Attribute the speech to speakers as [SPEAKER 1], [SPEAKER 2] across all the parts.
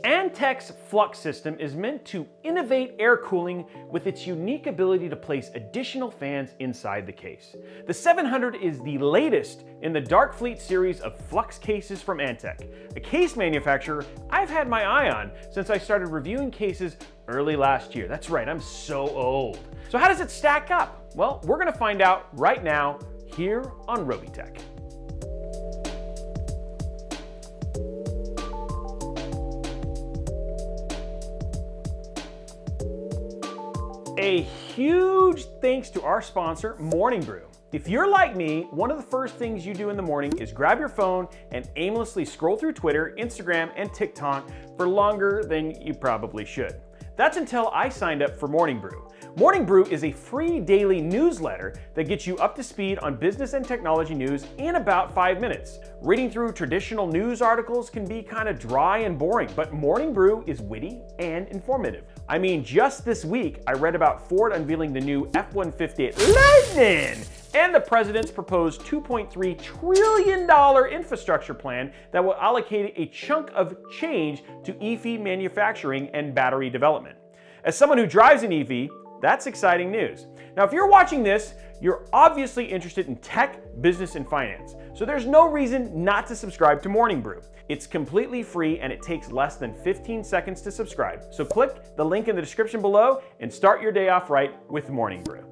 [SPEAKER 1] Antec's Flux system is meant to innovate air cooling with its unique ability to place additional fans inside the case. The 700 is the latest in the Dark Fleet series of Flux cases from Antec, a case manufacturer I've had my eye on since I started reviewing cases early last year. That's right, I'm so old. So how does it stack up? Well, we're gonna find out right now here on Robeytech. A huge thanks to our sponsor, Morning Brew. If you're like me, one of the first things you do in the morning is grab your phone and aimlessly scroll through Twitter, Instagram, and TikTok for longer than you probably should. That's until I signed up for Morning Brew. Morning Brew is a free daily newsletter that gets you up to speed on business and technology news in about 5 minutes. Reading through traditional news articles can be kind of dry and boring, but Morning Brew is witty and informative. I mean, just this week, I read about Ford unveiling the new F-150 Lightning and the president's proposed $2.3 trillion infrastructure plan that will allocate a chunk of change to EV manufacturing and battery development. As someone who drives an EV, that's exciting news. Now, if you're watching this, you're obviously interested in tech, business, and finance. So there's no reason not to subscribe to Morning Brew. It's completely free and it takes less than 15 seconds to subscribe. So click the link in the description below and start your day off right with Morning Brew.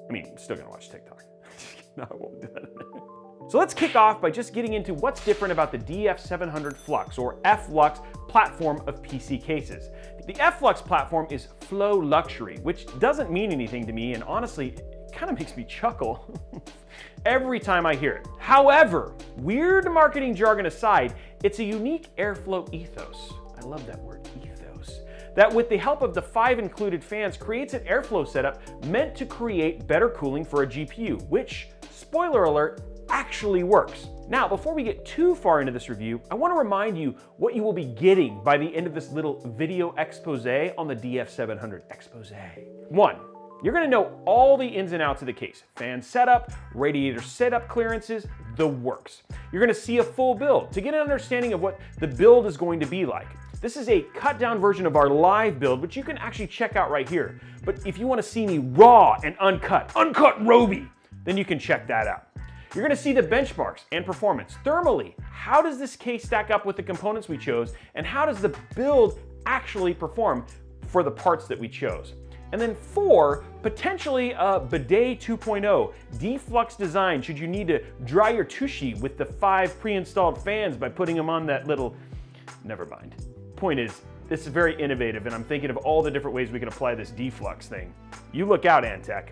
[SPEAKER 1] I mean, I'm still gonna watch TikTok. No, I won't do that. So let's kick off by just getting into what's different about the DF700 Flux, or F-Lux, platform of PC cases. The F-Lux platform is flow luxury, which doesn't mean anything to me, and honestly, it kind of makes me chuckle every time I hear it. However, weird marketing jargon aside, it's a unique airflow ethos. I love that word, ethos. That with the help of the 5 included fans creates an airflow setup meant to create better cooling for a GPU, which, spoiler alert, actually works. Now, before we get too far into this review, I want to remind you what you will be getting by the end of this little video expose on the DF700 expose. 1, you're going to know all the ins and outs of the case. Fan setup, radiator setup clearances, the works. You're going to see a full build to get an understanding of what the build is going to be like. This is a cut down version of our live build, which you can actually check out right here. But if you want to see me raw and uncut Robey, then you can check that out. You're gonna see the benchmarks and performance. Thermally, how does this case stack up with the components we chose, and how does the build actually perform for the parts that we chose? And then 4, potentially a bidet 2.0, deflux design should you need to dry your tushy with the 5 pre-installed fans by putting them on that little, never mind. Point is, this is very innovative and I'm thinking of all the different ways we can apply this deflux thing. You look out, Antec.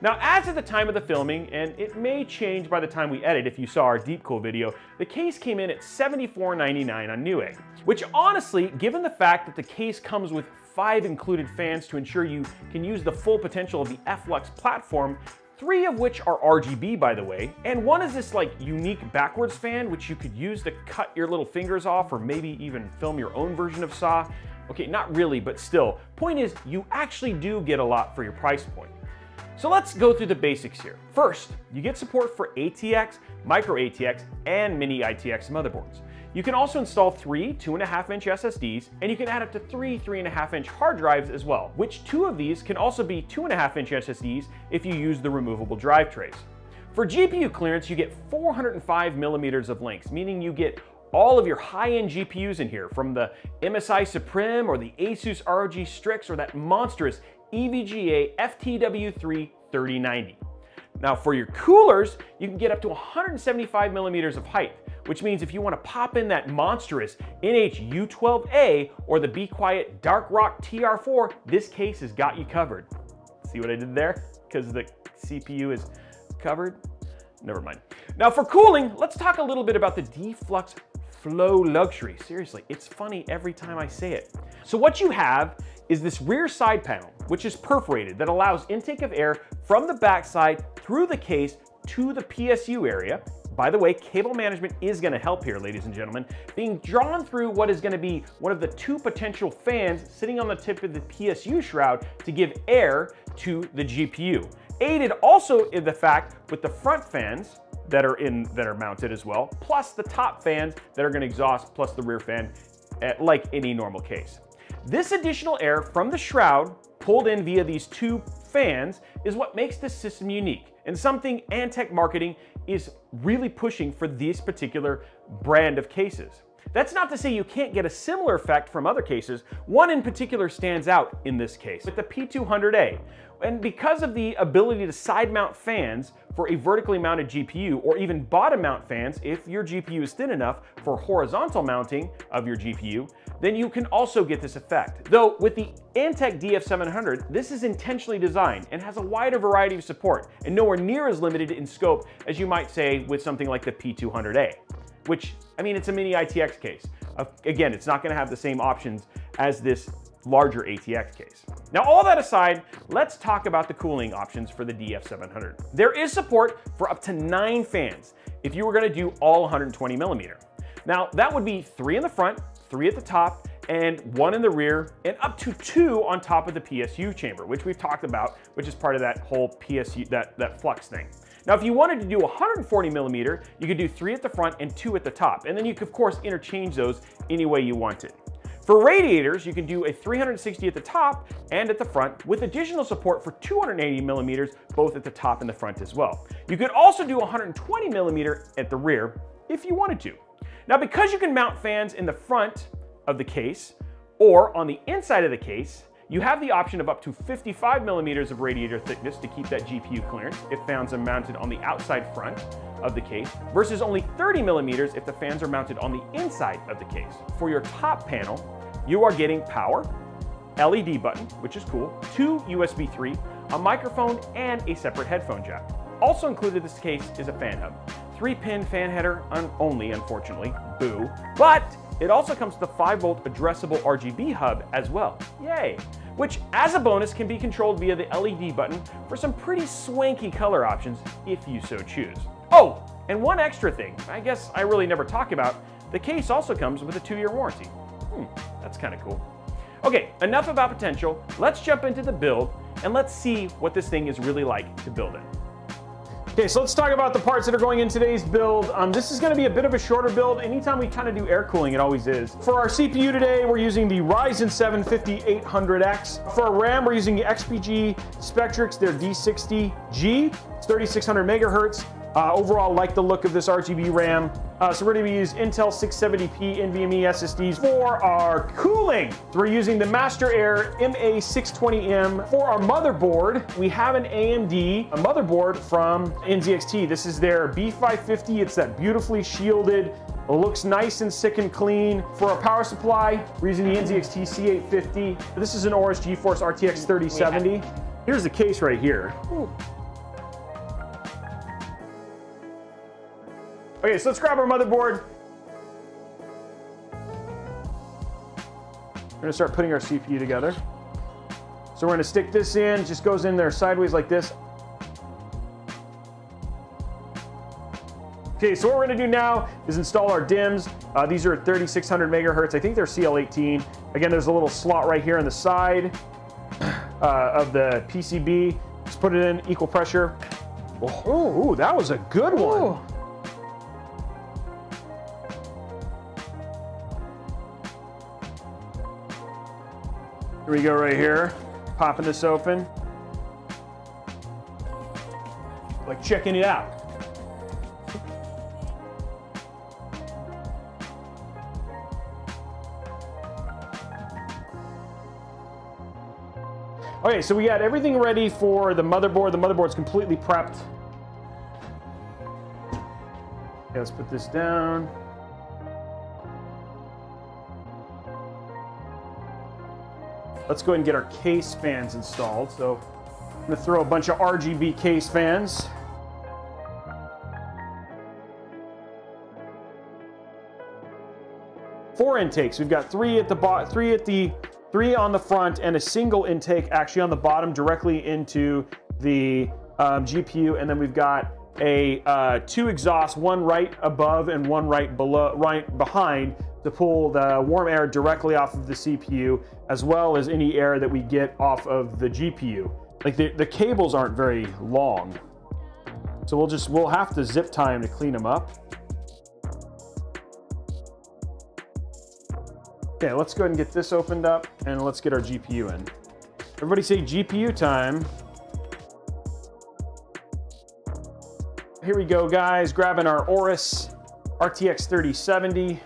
[SPEAKER 1] Now, as of the time of the filming, and it may change by the time we edit if you saw our deep cool video, the case came in at $74.99 on Newegg, which honestly, given the fact that the case comes with 5 included fans to ensure you can use the full potential of the F-Lux platform, 3 of which are RGB, by the way, and 1 is this like unique backwards fan which you could use to cut your little fingers off or maybe even film your own version of Saw. Okay, not really, but still. Point is, you actually do get a lot for your price point. So let's go through the basics here. First, you get support for ATX, micro ATX, and mini ITX motherboards. You can also install 3 2.5-inch SSDs, and you can add up to 3 3.5-inch hard drives as well, which 2 of these can also be 2.5-inch SSDs if you use the removable drive trays. For GPU clearance, you get 405 millimeters of length, meaning you get all of your high-end GPUs in here, from the MSI Supreme or the Asus ROG Strix or that monstrous EVGA FTW3 3090. Now for your coolers, you can get up to 175 millimeters of height, which means if you want to pop in that monstrous NH-U12A or the Be Quiet Dark Rock TR4, this case has got you covered. See what I did there? Because the CPU is covered? Never mind. Now for cooling, let's talk a little bit about the deflux flow luxury. Seriously, it's funny every time I say it. So what you have is this rear side panel, which is perforated, that allows intake of air from the backside through the case to the PSU area. By the way, cable management is going to help here, ladies and gentlemen, being drawn through what is going to be one of the 2 potential fans sitting on the tip of the PSU shroud to give air to the GPU. Aided also in the fact with the front fans that are mounted as well, plus the top fans that are going to exhaust, plus the rear fan like any normal case. This additional air from the shroud pulled in via these two fans is what makes this system unique, and something Antec marketing is really pushing for this particular brand of cases. That's not to say you can't get a similar effect from other cases. One in particular stands out in this case with the P200A. And because of the ability to side mount fans for a vertically mounted GPU, or even bottom mount fans if your GPU is thin enough for horizontal mounting of your GPU, then you can also get this effect. Though with the Antec DF700, this is intentionally designed and has a wider variety of support and nowhere near as limited in scope as you might say with something like the P200A. Which, I mean, it's a mini ITX case. Again, it's not gonna have the same options as this larger ATX case. Now, all that aside, let's talk about the cooling options for the DF700. There is support for up to 9 fans if you were gonna do all 120 millimeter. Now, that would be 3 in the front, 3 at the top, and 1 in the rear, and up to 2 on top of the PSU chamber, which we've talked about, which is part of that whole PSU, that Flux thing. Now, if you wanted to do 140 millimeter, you could do 3 at the front and 2 at the top, and then you could, of course, interchange those any way you wanted. For radiators, you can do a 360 at the top and at the front, with additional support for 280 millimeters, both at the top and the front as well. You could also do 120 millimeter at the rear if you wanted to. Now, because you can mount fans in the front of the case or on the inside of the case, you have the option of up to 55 millimeters of radiator thickness to keep that GPU clearance if fans are mounted on the outside front of the case, versus only 30 millimeters if the fans are mounted on the inside of the case. For your top panel, you are getting power, LED button, which is cool, 2 USB 3, a microphone, and a separate headphone jack. Also included in this case is a fan hub. 3-pin fan header only, unfortunately, boo. But it also comes with a 5-volt addressable RGB hub as well, yay! Which, as a bonus, can be controlled via the LED button for some pretty swanky color options if you so choose. Oh, and one extra thing, I guess I really never talk about, the case also comes with a 2-year warranty. That's kind of cool. Okay, enough about potential. Let's jump into the build and let's see what this thing is really like to build in. Okay, so let's talk about the parts that are going in today's build. This is gonna be a bit of a shorter build. Anytime we kind of do air cooling, it always is. For our CPU today, we're using the Ryzen 7 5800X. For our RAM, we're using the XPG Spectrix, their D60G. It's 3600 megahertz. Overall, like the look of this RGB RAM. So we're gonna use Intel 670p NVMe SSDs for our cooling. So we're using the Master Air MA620M. For our motherboard, we have an AMD motherboard from NZXT. This is their B550. It's that beautifully shielded, it looks nice and sick and clean. For our power supply, we're using the NZXT C850. This is an Aorus GeForce RTX 3070. Here's the case right here. Ooh. Okay, so let's grab our motherboard. We're gonna start putting our CPU together. So we're gonna stick this in, it just goes in there sideways like this. Okay, so what we're gonna do now is install our DIMMs. These are 3600 megahertz. I think they're CL18. Again, there's a little slot right here on the side of the PCB. Just put it in equal pressure. Oh, ooh, that was a good one. Ooh. Here we go right here, popping this open. Like checking it out. Okay, so we got everything ready for the motherboard. The motherboard's completely prepped. Okay, let's put this down. Let's go ahead and get our case fans installed. So I'm gonna throw a bunch of RGB case fans. Four intakes. We've got three on the front, and a single intake actually on the bottom directly into the GPU, and then we've got a 2 exhausts, one right above and one right behind, to pull the warm air directly off of the CPU, as well as any air that we get off of the GPU. Like the cables aren't very long, so we'll have to zip tie them to clean them up. Okay, let's go ahead and get this opened up and let's get our GPU in. Everybody say GPU time. Here we go, guys. Grabbing our Aorus RTX 3070.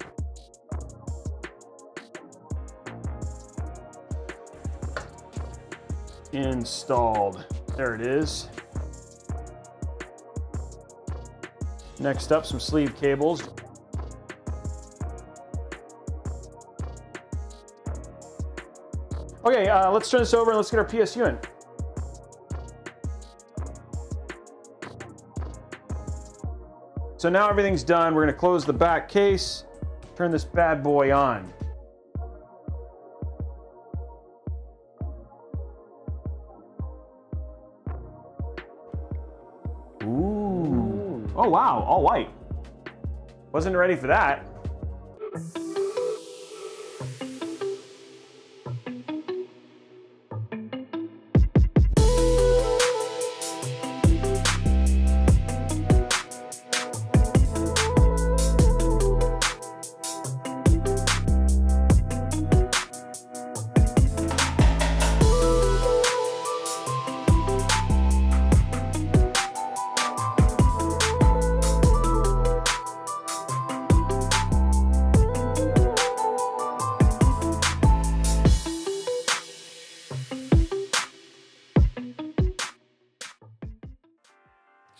[SPEAKER 1] Installed. There it is. Next up, some sleeve cables. Okay, let's turn this over and let's get our PSU in. So now everything's done. We're gonna close the back case, turn this bad boy on. Ooh. Oh wow, all white. Wasn't ready for that.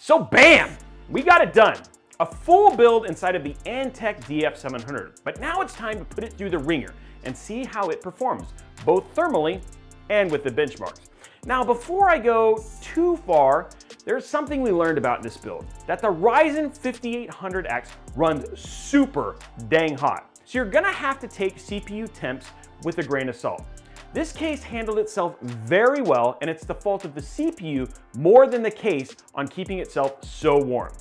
[SPEAKER 1] So bam, we got it done. A full build inside of the Antec DF700, but now it's time to put it through the ringer and see how it performs, both thermally and with the benchmarks. Now, before I go too far, there's something we learned about in this build, that the Ryzen 5800X runs super dang hot. So you're gonna have to take CPU temps with a grain of salt. This case handled itself very well, and it's the fault of the CPU more than the case on keeping itself so warm.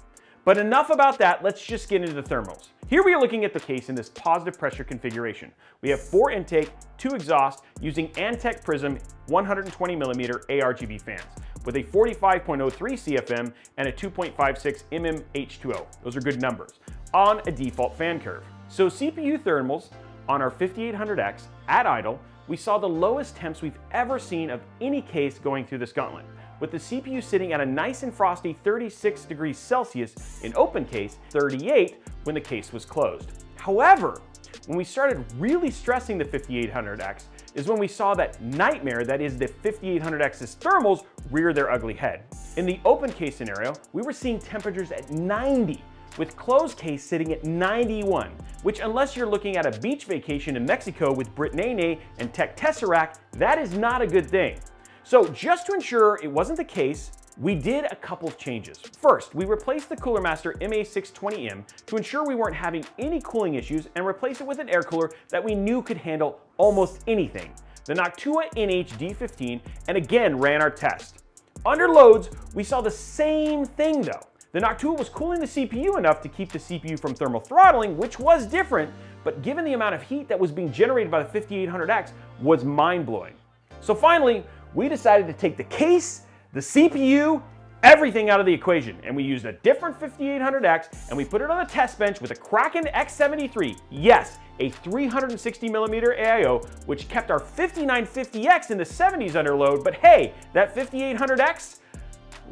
[SPEAKER 1] But enough about that, let's just get into the thermals. Here we are looking at the case in this positive pressure configuration. We have 4 intake, 2 exhaust using Antec Prism 120mm ARGB fans with a 45.03 CFM and a 2.56 mm H2O. Those are good numbers on a default fan curve. So CPU thermals on our 5800X at idle, we saw the lowest temps we've ever seen of any case going through this gauntlet, with the CPU sitting at a nice and frosty 36 degrees Celsius in open case, 38 when the case was closed. However, when we started really stressing the 5800X is when we saw that nightmare that is the 5800X's thermals rear their ugly head. In the open case scenario, we were seeing temperatures at 90, with closed case sitting at 91, which unless you're looking at a beach vacation in Mexico with Brit Nene and Tech Tesseract, that is not a good thing. So just to ensure it wasn't the case, we did a couple of changes. First, we replaced the Cooler Master MA620M to ensure we weren't having any cooling issues and replaced it with an air cooler that we knew could handle almost anything, the Noctua NH-D15, and again ran our test. Under loads, we saw the same thing though. The Noctua was cooling the CPU enough to keep the CPU from thermal throttling, which was different, but given the amount of heat that was being generated by the 5800X was mind-blowing. So finally, we decided to take the case, the CPU, everything out of the equation, and we used a different 5800X and we put it on a test bench with a Kraken X73, yes, a 360mm AIO, which kept our 5950X in the 70s under load, but hey, that 5800X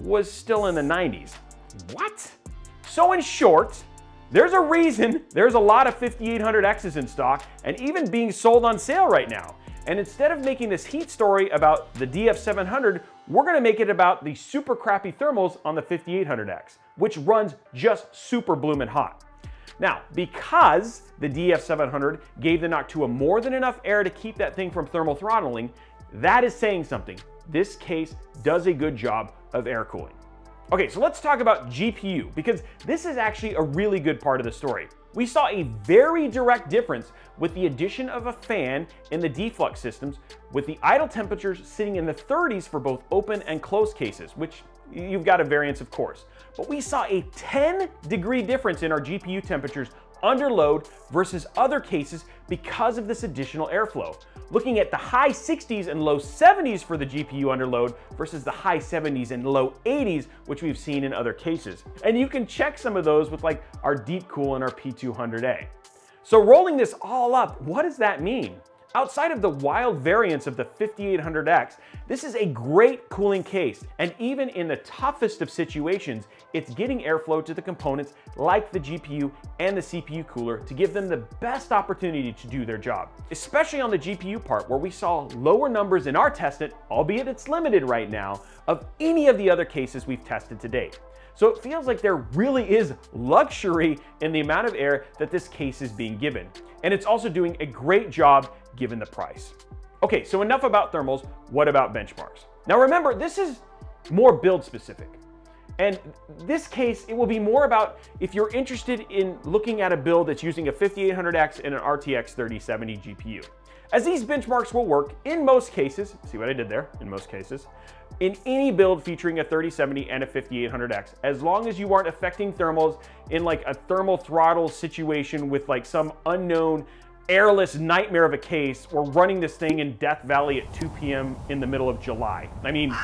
[SPEAKER 1] was still in the 90s. What? So in short, there's a reason there's a lot of 5800Xs in stock and even being sold on sale right now. And instead of making this heat story about the DF700, we're gonna make it about the super crappy thermals on the 5800X, which runs just super bloomin' hot. Now, because the DF700 gave the Noctua more than enough air to keep that thing from thermal throttling, that is saying something. This case does a good job of air cooling. Okay, so let's talk about GPU, because this is actually a really good part of the story. We saw a very direct difference with the addition of a fan in the deflux systems, with the idle temperatures sitting in the 30s for both open and closed cases, which you've got a variance of course. But we saw a 10-degree difference in our GPU temperatures under load versus other cases because of this additional airflow. Looking at the high 60s and low 70s for the GPU under load versus the high 70s and low 80s, which we've seen in other cases. And you can check some of those with like our Deep Cool and our P200A. So rolling this all up, what does that mean? Outside of the wild variants of the 5800X, this is a great cooling case, and even in the toughest of situations, it's getting airflow to the components like the GPU and the CPU cooler to give them the best opportunity to do their job. Especially on the GPU part, where we saw lower numbers in our test net, albeit it's limited right now, of any of the other cases we've tested to date. So it feels like there really is luxury in the amount of air that this case is being given. And it's also doing a great job given the price. Okay, so enough about thermals, what about benchmarks? Now remember, this is more build specific. And this case, it will be more about if you're interested in looking at a build that's using a 5800X and an RTX 3070 GPU. As these benchmarks will work in most cases, see what I did there, in most cases, in any build featuring a 3070 and a 5800X, as long as you aren't affecting thermals in like a thermal throttle situation with like some unknown airless nightmare of a case, or running this thing in Death Valley at 2 p.m. in the middle of July. I mean,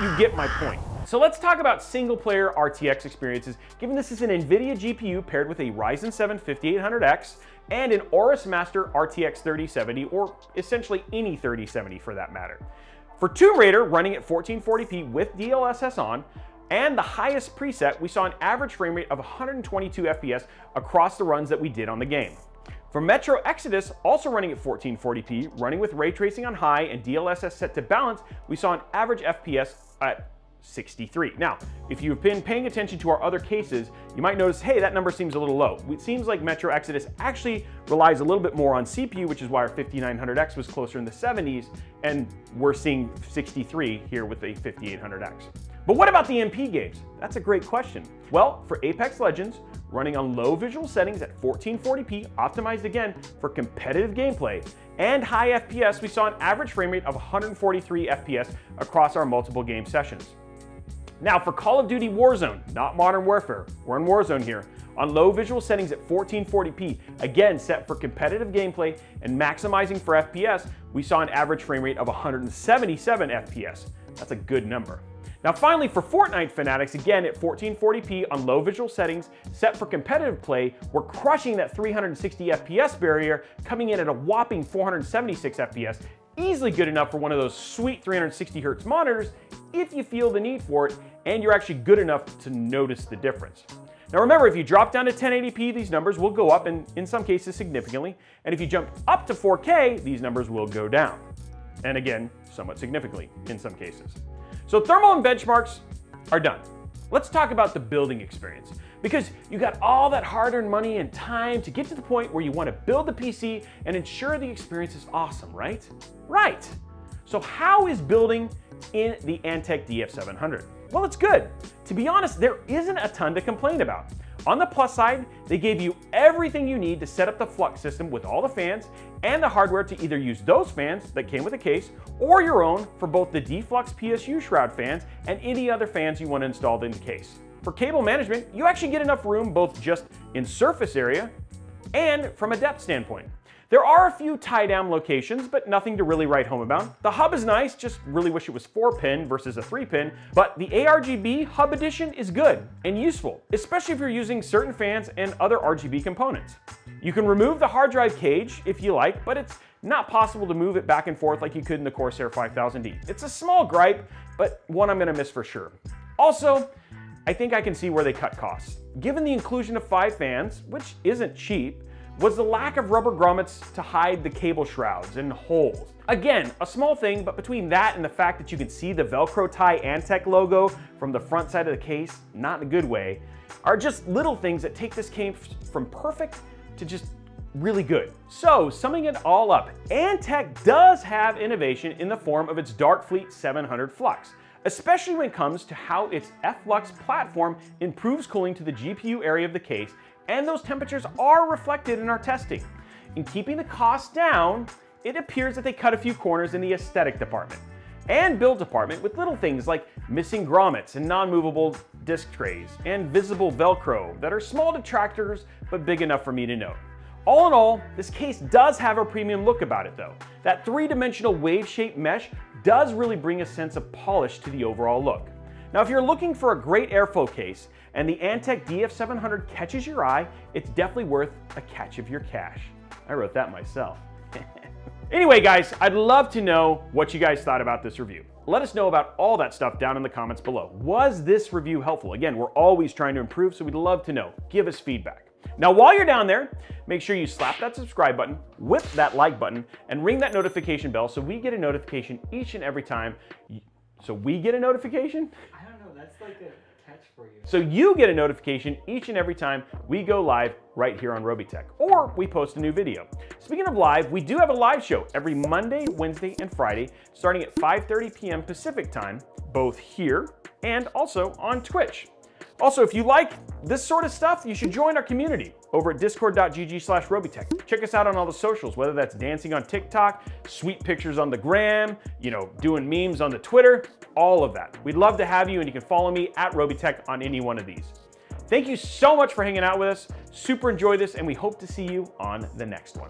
[SPEAKER 1] you get my point. So let's talk about single player RTX experiences, given this is an NVIDIA GPU paired with a Ryzen 7 5800X and an Aorus Master RTX 3070, or essentially any 3070 for that matter. For Tomb Raider, running at 1440p with DLSS on, and the highest preset, we saw an average frame rate of 122 FPS across the runs that we did on the game. For Metro Exodus, also running at 1440p, running with ray tracing on high and DLSS set to balance, we saw an average FPS at 63. Now, if you've been paying attention to our other cases, you might notice, hey, that number seems a little low. It seems like Metro Exodus actually relies a little bit more on CPU, which is why our 5900X was closer in the 70s, and we're seeing 63 here with the 5800X. But what about the MP games? That's a great question. Well, for Apex Legends, running on low visual settings at 1440p, optimized again for competitive gameplay, and high FPS, we saw an average frame rate of 143 FPS across our multiple game sessions. Now for Call of Duty Warzone, not Modern Warfare, we're in Warzone here, on low visual settings at 1440p, again set for competitive gameplay and maximizing for FPS, we saw an average frame rate of 177 FPS. That's a good number. Now finally, for Fortnite fanatics, again at 1440p on low visual settings, set for competitive play, we're crushing that 360 FPS barrier, coming in at a whopping 476 FPS, easily good enough for one of those sweet 360 Hz monitors if you feel the need for it, and you're actually good enough to notice the difference. Now remember, if you drop down to 1080p, these numbers will go up, and in some cases significantly, and if you jump up to 4K, these numbers will go down. And again, somewhat significantly in some cases. So thermal and benchmarks are done. Let's talk about the building experience, because you got all that hard-earned money and time to get to the point where you want to build the PC and ensure the experience is awesome, right? Right. So how is building in the Antec DF700? Well, it's good. To be honest, there isn't a ton to complain about. On the plus side, they gave you everything you need to set up the Flux system with all the fans and the hardware to either use those fans that came with the case or your own for both the D-Flux PSU shroud fans and any other fans you want installed in the case. For cable management, you actually get enough room both just in surface area and from a depth standpoint. There are a few tie-down locations, but nothing to really write home about. The hub is nice, just really wish it was 4-pin versus a 3-pin, but the ARGB hub edition is good and useful, especially if you're using certain fans and other RGB components. You can remove the hard drive cage if you like, but it's not possible to move it back and forth like you could in the Corsair 5000D. It's a small gripe, but one I'm gonna miss for sure. Also, I think I can see where they cut costs. Given the inclusion of 5 fans, which isn't cheap, was the lack of rubber grommets to hide the cable shrouds and holes. Again, a small thing, but between that and the fact that you can see the Velcro tie Antec logo from the front side of the case, not in a good way, are just little things that take this case from perfect to just really good. So, summing it all up, Antec does have innovation in the form of its Darkfleet 700 Flux, especially when it comes to how its Flux platform improves cooling to the GPU area of the case, and those temperatures are reflected in our testing. In keeping the cost down, it appears that they cut a few corners in the aesthetic department and build department with little things like missing grommets and non-movable disc trays and visible Velcro that are small detractors but big enough for me to note. All in all, this case does have a premium look about it though. That 3-dimensional wave-shaped mesh does really bring a sense of polish to the overall look. Now, if you're looking for a great airflow case and the Antec DF700 catches your eye, it's definitely worth a catch of your cash. I wrote that myself. Anyway, guys, I'd love to know what you guys thought about this review. Let us know about all that stuff down in the comments below. Was this review helpful? Again, we're always trying to improve, so we'd love to know. Give us feedback. Now, while you're down there, make sure you slap that subscribe button, whip that like button, and ring that notification bell so we get a notification each and every time. So we get a notification?
[SPEAKER 2] I don't know, that's like a catch for you.
[SPEAKER 1] So you get a notification each and every time we go live right here on Robeytech, or we post a new video. Speaking of live, we do have a live show every Monday, Wednesday, and Friday, starting at 5:30 p.m. Pacific time, both here and also on Twitch. Also, if you like this sort of stuff, you should join our community over at discord.gg/Robeytech. Check us out on all the socials, whether that's dancing on TikTok, sweet pictures on the gram, doing memes on the Twitter, all of that. We'd love to have you, and you can follow me at Robeytech on any one of these. Thank you so much for hanging out with us. Super enjoy this, and we hope to see you on the next one.